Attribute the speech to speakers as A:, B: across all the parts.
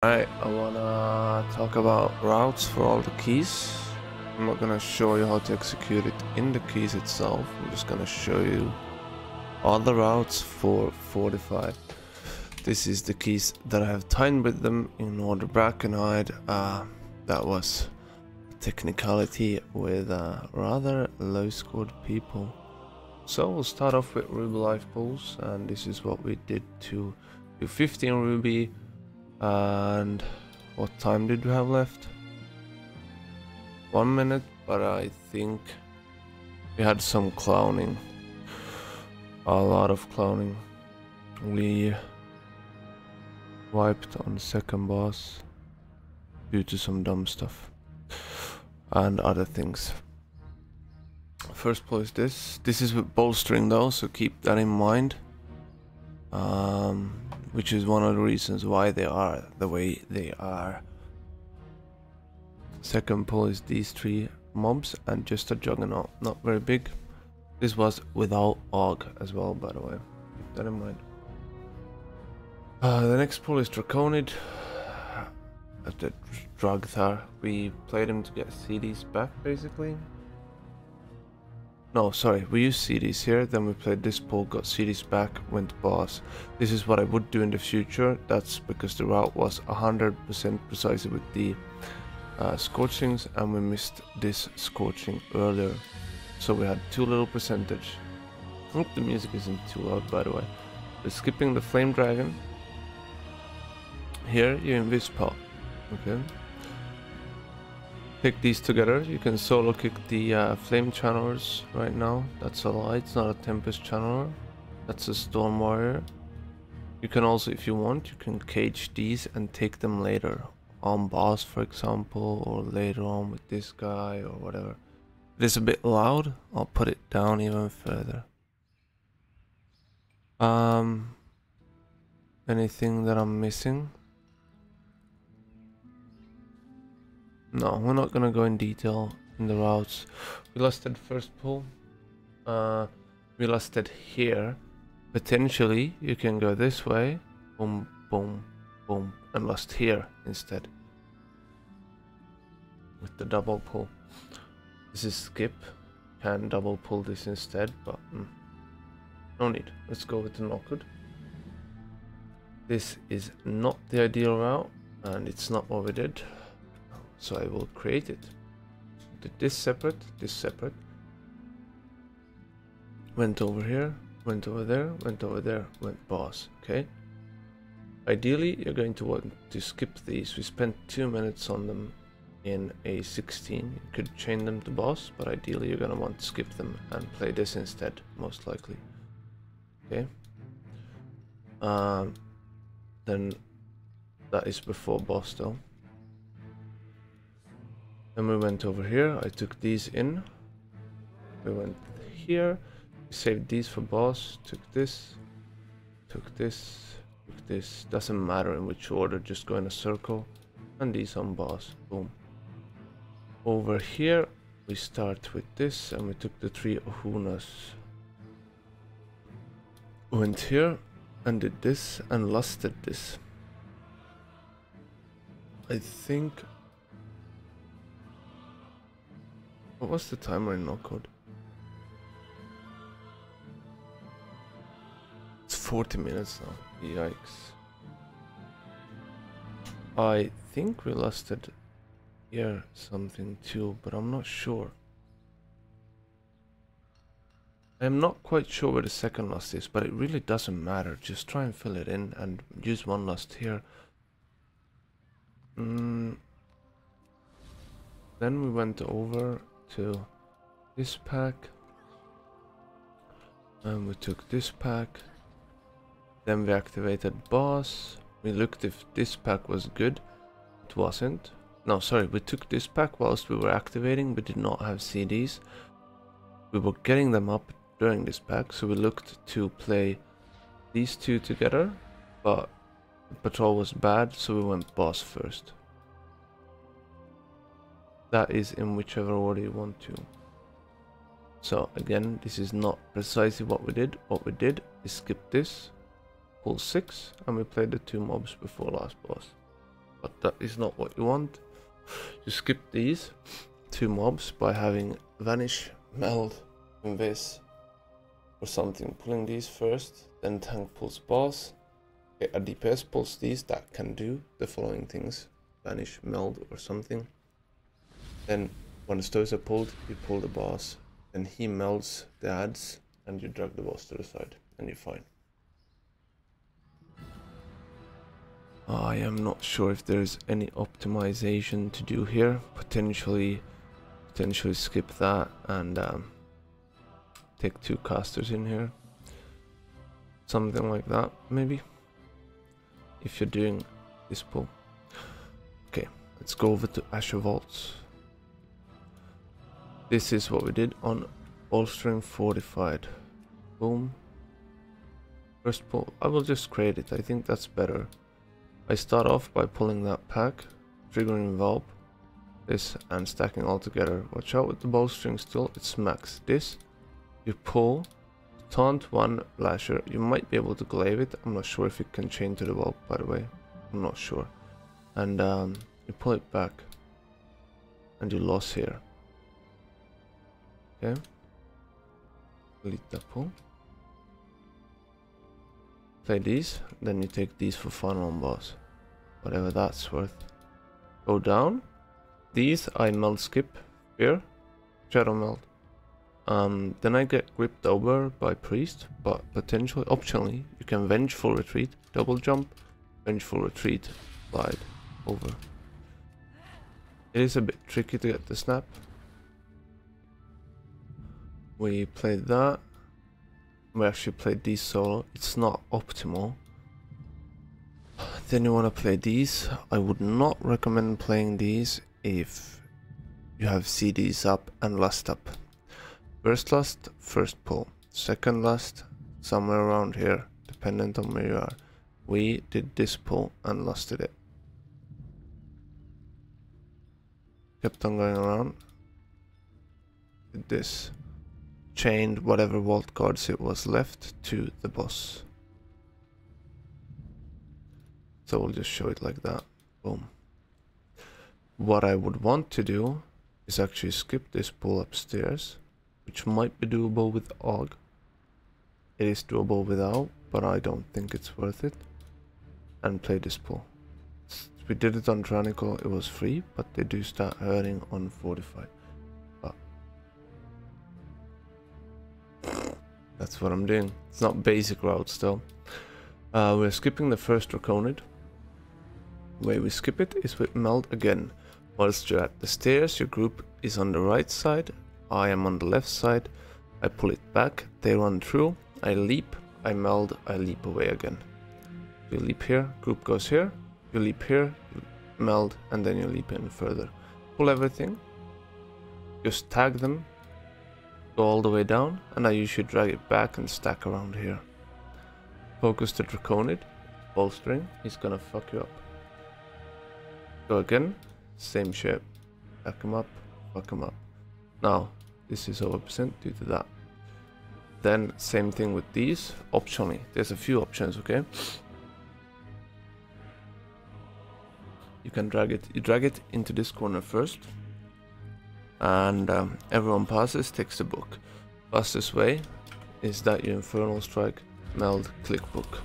A: Alright, I wanna talk about routes for all the keys. I'm not gonna show you how to execute it in the keys itself. I'm just gonna show you all the routes for Fortified. This is the keys that I have timed with them in order back and hide. That was a technicality with rather low scored people. So we'll start off with Ruby life pools, and this is what we did to do 15 Ruby. And what time did we have left? 1 minute, but I think we had some clowning. A lot of clowning. We wiped on the second boss due to some dumb stuff and other things. First pull is this. This is with bolstering though, so keep that in mind. Which is one of the reasons why they are the way they are. Second pull is these three mobs and just a juggernaut, not very big. This was without AUG as well, by the way, keep that in mind. The next pull is Draconid. The Dragthar. We played him to get CDs back basically. No, sorry, we used CDs here, then we played this pull, got CDs back, went boss. This is what I would do in the future. That's because the route was 100% precisely with the scorchings, and we missed this scorching earlier. So we had too little percentage. I hope the music isn't too loud, by the way. We're skipping the flame dragon. Here you invis pop. Okay. Pick these together. You can solo kick the flame channelers right now. That's a lie, it's not a tempest channeler. That's a storm warrior. You can also, if you want, you can cage these and take them later on boss, for example, or later on with this guy or whatever. It is a bit loud. I'll put it down even further. Anything that I'm missing? No, we're not gonna go in detail in the routes. We lusted first pull. We lusted here. Potentially, you can go this way. Boom, boom, boom, and lust here instead. With the double pull. This is skip. Can double pull this instead, but no need. Let's go with the knockwood. This is not the ideal route, and it's not what we did. So I will create it. Did this separate, went over here, went over there, went over there, went boss. Okay. Ideally, you're going to want to skip these. We spent 2 minutes on them in a 16. You could chain them to boss, but ideally you're gonna want to skip them and play this instead, most likely. Okay. Then that is before boss though. Then we went over here, I took these in, we went here, we saved these for boss, took this, doesn't matter in which order, just go in a circle, and these on boss, boom. Over here, we start with this, and we took the 3 Ohunas. Went here, and did this, and lusted this. I think... What was the timer in knockwood? It's 40 minutes now. Yikes. I think we lusted here something too, but I'm not sure. I'm not quite sure where the second lust is, but it really doesn't matter. Just try and fill it in and use one lust here. Then we went over to this pack, and we took this pack, then we activated boss. We looked if this pack was good. It wasn't. No, sorry, we took this pack whilst we were activating. We did not have CDs. We were getting them up during this pack, so we looked to play these two together, but the patrol was bad, so we went boss first. That is in whichever order you want to. So again, this is not precisely what we did. What we did is skip this, pull 6, and we played the 2 mobs before last boss. that is not what you want. You skip these 2 mobs by having Vanish, Meld, Invis, or something. Pulling these first, then tank pulls boss. Okay, a DPS pulls these that can do the following things: Vanish, Meld, or something. Then once those are pulled, you pull the boss, and he melds the ads, and you drag the boss to the side, and you're fine. I am not sure if there's any optimization to do here. Potentially skip that and take 2 casters in here. Something like that, maybe. If you're doing this pull. Okay, let's go over to Asher Vaults. This is what we did on Bolstering Fortified. Boom. First pull. I will just create it. I think that's better. I start off by pulling that pack, triggering Valve, this, and stacking all together. Watch out with the bowstring still, it's max. This, you pull, taunt 1 lasher. You might be able to glaive it. I'm not sure if it can chain to the Valve, by the way. I'm not sure. And you pull it back, and you loss here. Okay. Delete that pull. Play these, then you take these for fun on boss. Whatever that's worth. Go down. These I meld skip here. Shadow meld. Then I get gripped over by priest, but potentially, optionally, you can vengeful retreat, double jump, vengeful retreat, slide over. It is a bit tricky to get the snap. We played that. We actually played these solo. It's not optimal. Then you want to play these. I would not recommend playing these if you have CDs up and lust up. First lust, first pull. Second lust, somewhere around here, dependent on where you are. We did this pull and lusted it. Kept on going around. Did this. Chained whatever vault cards it was left to the boss. So we'll just show it like that. Boom. What I would want to do is actually skip this pull upstairs, which might be doable with AUG. It is doable without, but I don't think it's worth it. And play this pull. We did it on Tyrannical, it was free, but they do start hurting on Fortified. That's what I'm doing. It's not basic routes though. We're skipping the first Draconid. The way we skip it is with Meld again. Whilst you're at the stairs, your group is on the right side. I am on the left side. I pull it back, they run through. I leap, I meld, I leap away again. You leap here, group goes here. You leap here, you meld, and then you leap in further. Pull everything. Just tag them. Go all the way down, and now you should drag it back and stack around here. Focus the Draconid, bolstering, he's gonna fuck you up. Go again, same shape. Back him up, fuck him up. Now, this is overpercent due to that. Then, same thing with these, optionally. There's a few options, okay? You can drag it into this corner first. And everyone passes, takes the book. Fastest way is that you Infernal Strike, Meld, click book.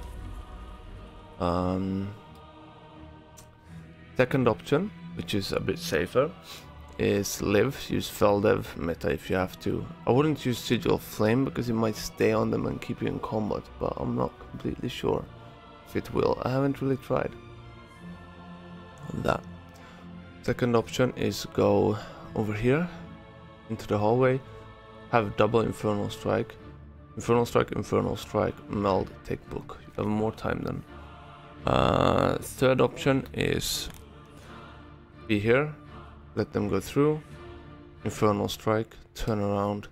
A: Second option, which is a bit safer, is live. Use Feldev meta if you have to. I wouldn't use Sigil Flame because it might stay on them and keep you in combat, but I'm not completely sure if it will. I haven't really tried that. Second option is go over here into the hallway, have double Infernal Strike, Infernal Strike, Meld, take book. You have more time then. Third option is be here, let them go through, Infernal Strike, turn around,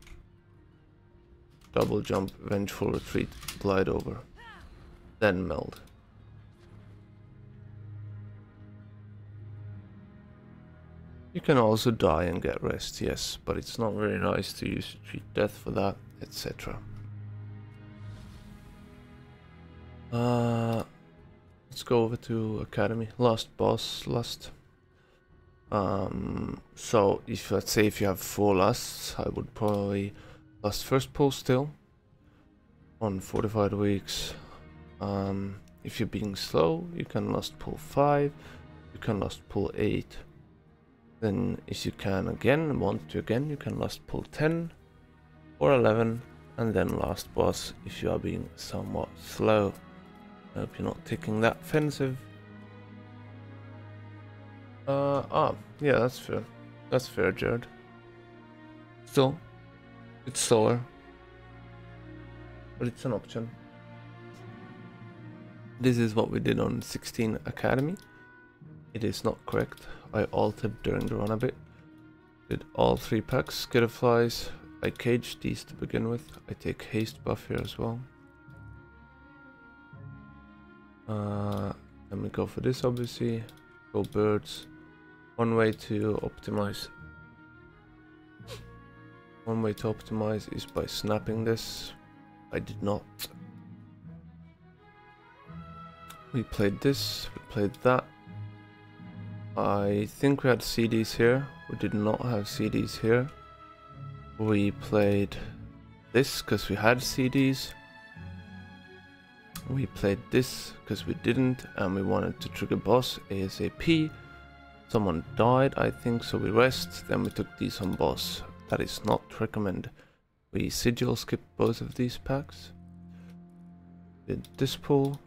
A: double jump, Vengeful Retreat, glide over, then Meld. You can also die and get rest, yes, but it's not very nice to use Treat Death for that, etc. let's go over to Academy. Last boss, last. So if let's say if you have 4 lusts, I would probably lust first pull still on 45 weeks. If you're being slow, you can lust pull 5, you can lust pull 8. Then if you can again, want to again, you can last pull 10 or 11, and then last boss if you are being somewhat slow. I hope you're not taking that offensive. Yeah, that's fair. That's fair, Jared. Still, it's slower, but it's an option. This is what we did on 16 Academy. It is not correct. I altered during the run a bit. Did all 3 packs, Skitterflies. I caged these to begin with. I take haste buff here as well. Then we go for this obviously. Go birds. One way to optimize is by snapping this. I did not. We played this, we played that. I think we had CDs here. We did not have CDs here. We played this because we had CDs. We played this because we didn't, and we wanted to trigger boss ASAP. Someone died, I think, so we rest. Then we took these on boss. That is not recommended. We sigil skipped both of these packs. Did this pull,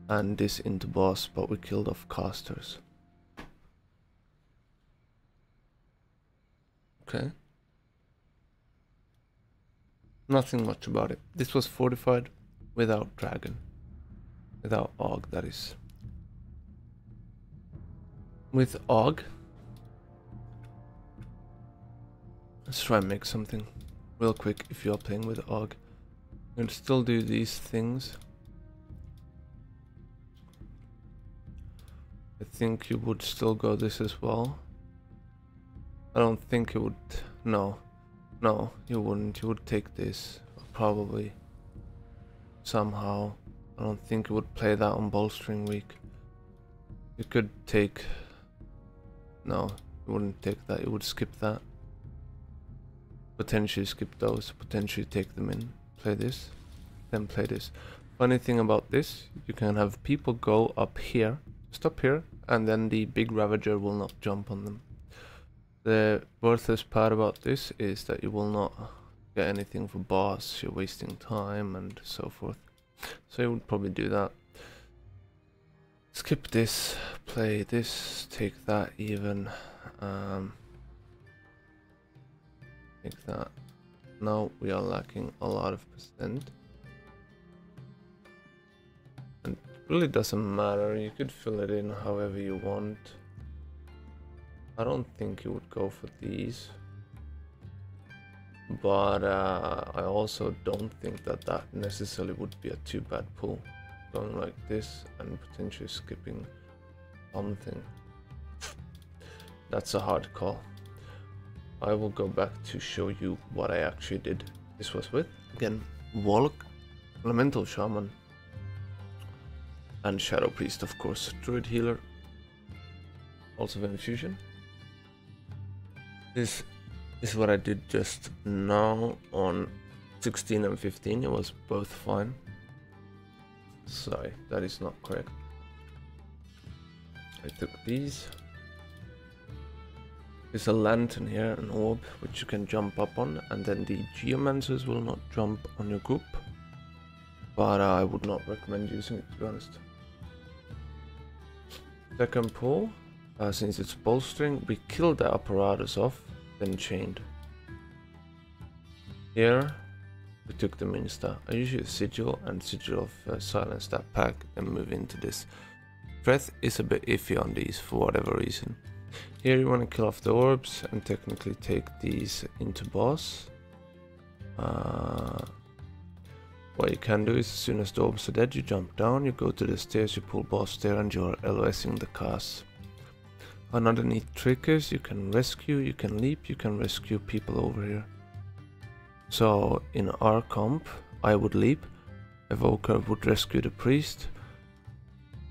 A: and this into boss, but we killed off casters. Okay. Nothing much about it. This was fortified without dragon. Without Og, that is. With Og, let's try and make something real quick if you are playing with Og. I'm going to still do these things. I think you would still go this as well. I don't think you would. No, you wouldn't. You would take this probably somehow. I don't think you would play that on bolstering week. You could take. No, you wouldn't take that. You would skip that. Potentially skip those. Potentially take them in. Play this, then play this. Funny thing about this, you can have people go up here, stop here, and then the big Ravager will not jump on them. The worthless part about this is that you will not get anything for boss, you're wasting time and so forth. So you would probably do that. Skip this, play this, take that even. Take that. Now we are lacking a lot of percent. And it really doesn't matter, you could fill it in however you want. I don't think you would go for these, but I also don't think that that necessarily would be a too bad pull. Going like this and potentially skipping something. That's a hard call. I will go back to show you what I actually did. This was with, again, Warlock, Elemental Shaman, and Shadow Priest, of course, Druid Healer, also Infusion. This is what I did just now on 16 and 15. It was both fine. Sorry, that is not correct. I took these. There's a lantern here, an orb, which you can jump up on, and then the geomancers will not jump on your group. But I would not recommend using it, to be honest. Second pull. Since it's bolstering, we killed the apparatus off, then chained. Here, we took them insta. I usually sigil and sigil of silence that pack, then move into this. Breath is a bit iffy on these for whatever reason. Here you want to kill off the orbs and technically take these into boss. What you can do is, as soon as the orbs are dead, you jump down, you go to the stairs, you pull boss there, and you're LOSing the cast. Another neat trick is you can rescue, you can leap, you can rescue people over here. So in our comp, I would leap, Evoker would rescue the priest,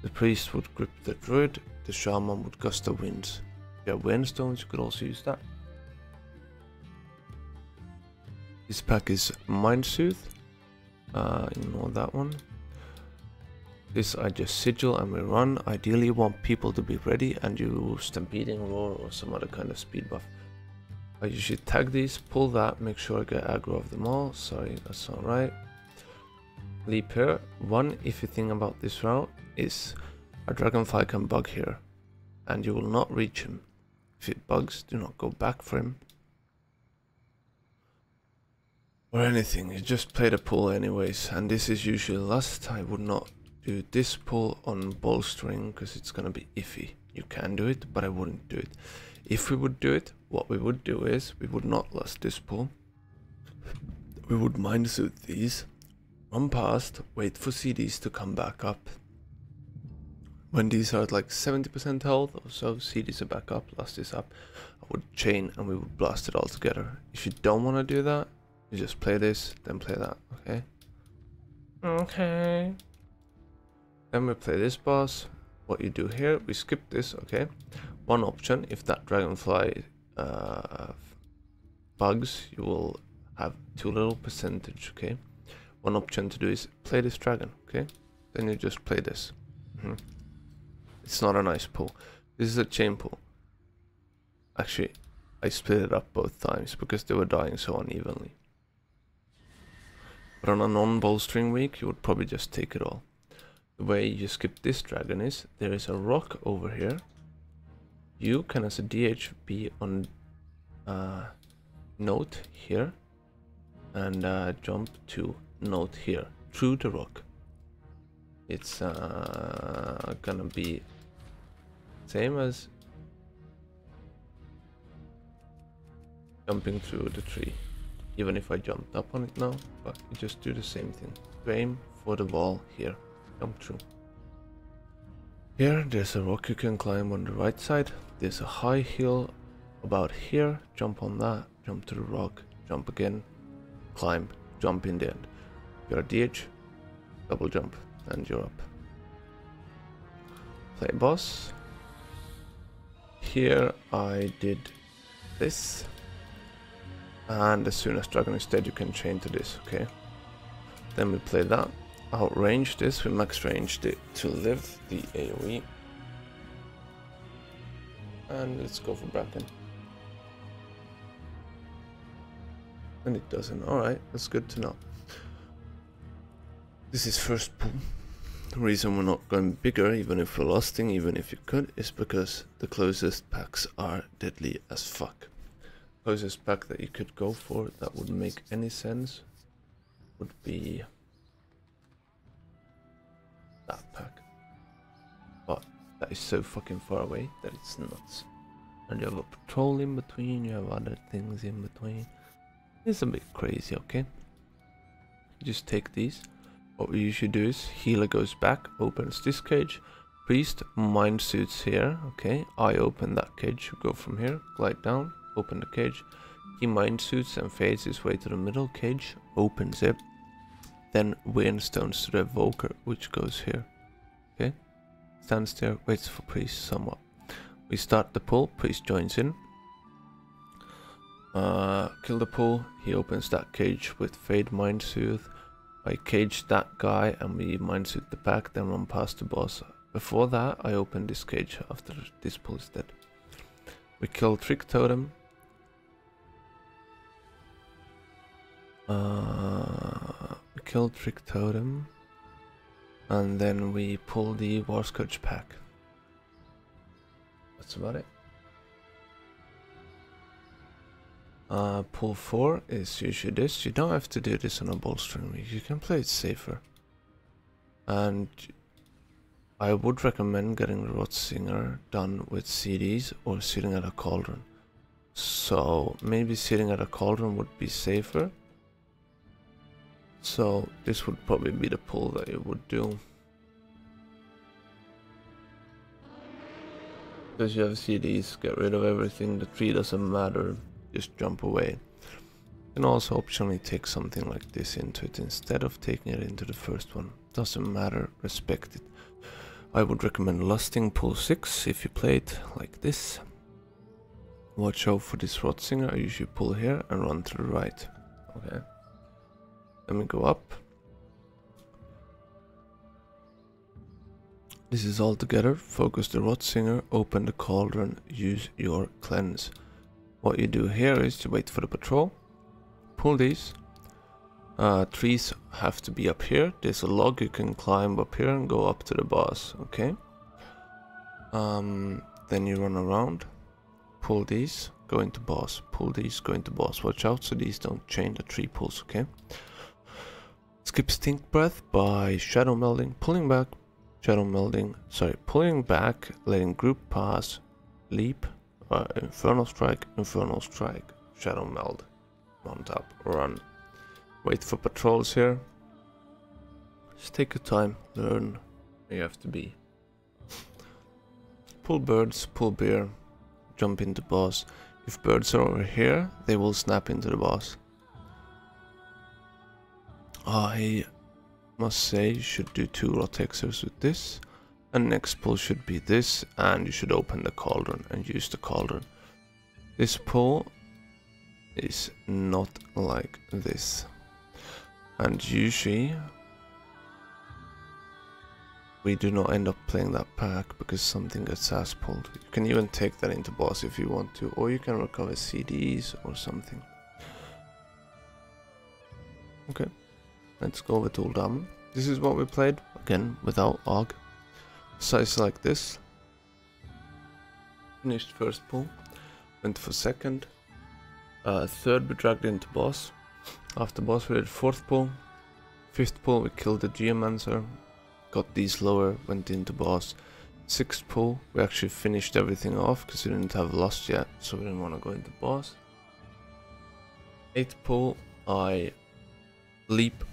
A: The priest would grip the druid, the shaman would gust the winds. If you have windstones, you could also use that. This pack is Mind Soothe. Ignore that one. This I just sigil and we run. Ideally you want people to be ready and you stampeding roar or some other kind of speed buff. I usually tag these, pull that, make sure I get aggro of them all. Sorry, that's alright. Leap here. One iffy thing about this route is a dragonfly can bug here and you will not reach him. If it bugs, do not go back for him. Or anything, you just play the pull anyways, and this is usually last. I would not do this pull on bolstering because it's gonna be iffy. You can do it, but I wouldn't do it. If we would do it, what we would do is we would not last this pull. We would mind soothe these, run past, wait for CDs to come back up. When these are at like 70% health or so, CDs are back up, last this up, I would chain and we would blast it all together. If you don't want to do that, you just play this, then play that, okay? Okay. Then we play this boss. What you do here, we skip this, okay? One option, if that dragonfly bugs, you will have too little percentage, okay? One option to do is play this dragon, okay? Then you just play this. It's not a nice pull. This is a chain pull. Actually, I split it up both times because they were dying so unevenly. But on a non-bolstering week, you would probably just take it all. The way you skip this dragon is, there is a rock over here. You can as a DH be on note here and jump to note here through the rock. It's gonna be same as jumping through the tree. Even if I jumped up on it now, but you just do the same thing. Aim for the wall here, jump through. Here, there's a rock you can climb on the right side. There's a high hill about here. Jump on that, jump to the rock, jump again, climb, jump in the end. You're a DH, double jump, and you're up. Play boss. Here I did this. And as soon as dragon is dead, you can chain to this, okay? Then we play that. Outrange this, we max ranged it to live the AoE. And let's go for Bracken. And it doesn't, alright, that's good to know. This is first pull. The reason we're not going bigger, even if we're lusting, even if you could, is because the closest packs are deadly as fuck. Closest pack that you could go for that would make any sense would be that pack, but that is so fucking far away that it's nuts. And you have a patrol in between, you have other things in between. It's a bit crazy, okay? Just take these. What we usually do is healer goes back, opens this cage, priest mind suits here, okay? I open that cage, go from here, glide down, open the cage, he mind suits and fades his way to the middle cage, opens it, then windstones to the evoker, which goes here, okay? Stands there, waits for priest somewhat. We start the pull, priest joins in, kill the pull, he opens that cage with fade mind soothe. I cage that guy and we mind suit the pack, then run past the boss. Before that, I open this cage after this pull is dead. We kill Trick Totem. We kill Trick Totem. And then we pull the War Scourge pack. That's about it. Pull 4 is usually this. You don't have to do this on a bolstering week. You can play it safer. And I would recommend getting the Rot Singer done with CDs or sitting at a cauldron. So maybe sitting at a cauldron would be safer. So this would probably be the pull that you would do. Because you have CDs, get rid of everything, the tree doesn't matter, just jump away. You can also optionally take something like this into it instead of taking it into the first one. Doesn't matter, respect it. I would recommend lusting pull 6 if you play it like this. Watch out for this rot singer. I usually pull here and run to the right. Okay. Let me go up. This is all together. Focus the rot singer, open the cauldron, use your cleanse. What you do here is to wait for the patrol. Pull these. Trees have to be up here. There's a log you can climb up here and go up to the boss. Okay. Then you run around. Pull these, go into boss. Pull these, go into boss. Watch out so these don't chain the tree pulls, okay? Skip stink breath by shadow melding, pulling back, shadow melding, pulling back, letting group pass, leap, infernal strike, shadow meld, mount up, run. Wait for patrols here. Just take your time, learn where you have to be. Pull birds, pull bear. Jump into boss. If birds are over here, they will snap into the boss. I must say you should do 2 rotexers with this. And next pull should be this, and you should open the cauldron and use the cauldron. This pull is not like this. And usually we do not end up playing that pack because something gets ass pulled. You can even take that into boss if you want to, or you can recover CDs or something. Okay, let's go with Uldam. This is what we played, again, without Og. Size like this. Finished first pull, went for second. Third we dragged into boss. After boss we did 4th pull. 5th pull we killed the Geomancer. Got these lower, went into boss. 6th pull, we actually finished everything off because we didn't have lust yet, so we didn't want to go into boss. 8th pull, I leap,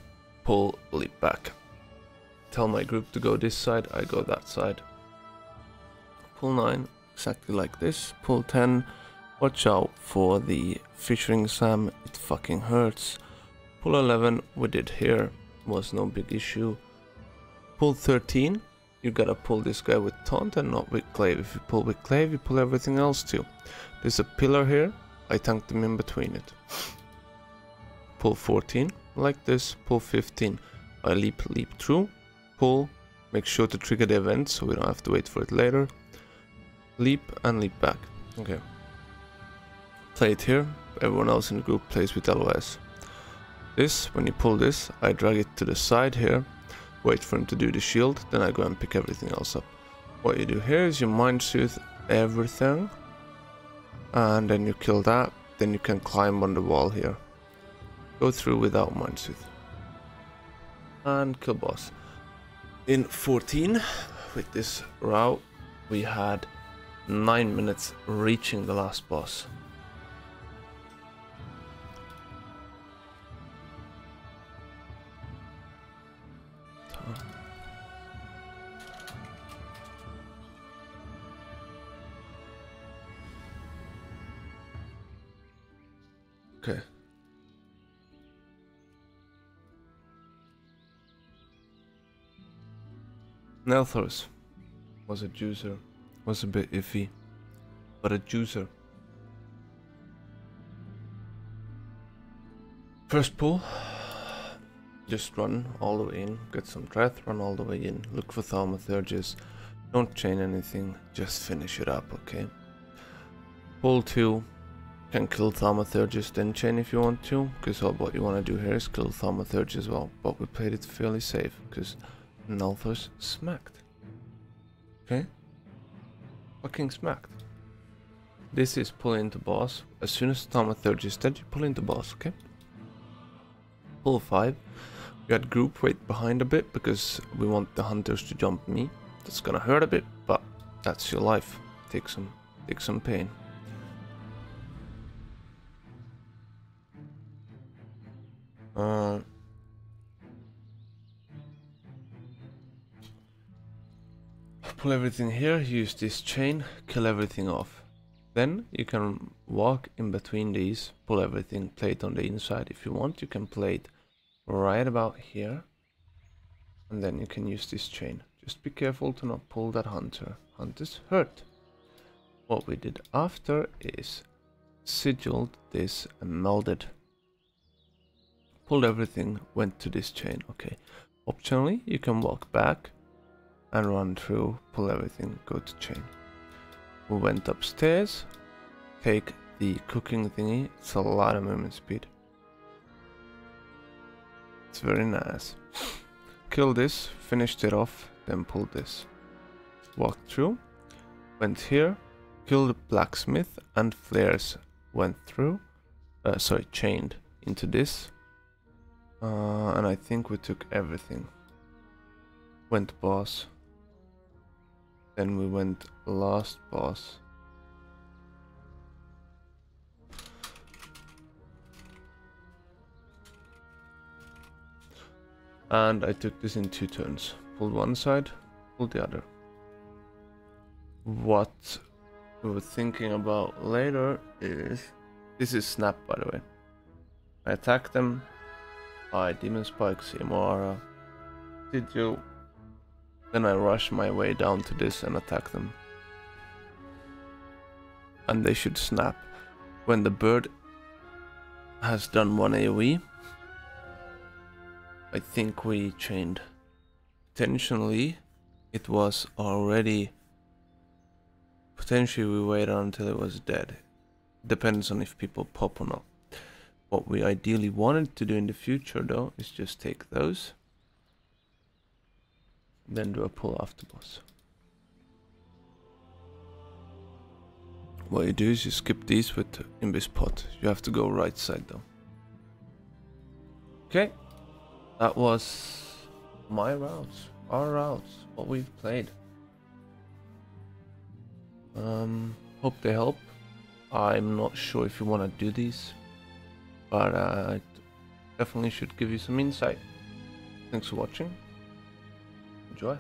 A: pull, leap back. Tell my group to go this side, I go that side. Pull 9, exactly like this. Pull 10, watch out for the fishing Sam, it fucking hurts. Pull 11, we did here, was no big issue. Pull 13, you gotta pull this guy with taunt and not with clave. If you pull with clave, you pull everything else too. There's a pillar here, I tanked them in between it. Pull 14, like this. Pull 15, I leap through. Pull, make sure to trigger the event so we don't have to wait for it later. Leap and leap back. Okay. Play it here, everyone else in the group plays with LOS. This, when you pull this, I drag it to the side here. Wait for him to do the shield, then I go and pick everything else up. What you do here is you mind soothe everything, and then you kill that, then you can climb on the wall here. Go through without mind soothe. And kill boss. In 14, with this route, we had 9 minutes reaching the last boss. Okay. Nelthorus was a juicer, was a bit iffy, but a juicer. First pull, just run all the way in, get some breath, run all the way in, look for thaumaturges, don't chain anything, just finish it up, okay? Pull 2. Can kill thaumaturges, then chain if you want to, because what you want to do here is kill thaumaturge as well. But we played it fairly safe, because Nelthos smacked. Okay? Fucking smacked. This is pull into boss. As soon as thaumaturge is dead, you pull into boss, okay? Pull 5. We had group wait behind a bit, because we want the hunters to jump me. That's gonna hurt a bit, but that's your life. Take some pain. Pull everything here, use this chain, kill everything off. Then you can walk in between these, pull everything, play it on the inside. If you want, you can play it right about here. And then you can use this chain. Just be careful to not pull that hunter. Hunters hurt. What we did after is sigilled this and melded. Pulled everything, went to this chain. Okay. Optionally, you can walk back and run through, pull everything, go to chain. We went upstairs, take the cooking thingy. It's a lot of movement speed. It's very nice. Kill this, finished it off, then pulled this. Walked through, went here, killed the blacksmith, and flares went through. Chained into this. And I think we took everything. Went boss. Then we went last boss. And I took this in 2 turns. Pulled one side, pulled the other. What we were thinking about later is... This is snap, by the way. I attack them. I demon spike, CMR, Sigil. Then I rush my way down to this and attack them. And they should snap. When the bird has done 1 AoE, I think we chained. Potentially, it was already... Potentially we waited until it was dead. Depends on if people pop or not. What we ideally wanted to do in the future though is just take those. Then do a pull after boss. What you do is you skip these with Invis pot. You have to go right side though. Okay. That was my routes. Our routes. What we've played. Hope they help. I'm not sure if you want to do these, but I definitely should give you some insight. Thanks for watching. Enjoy.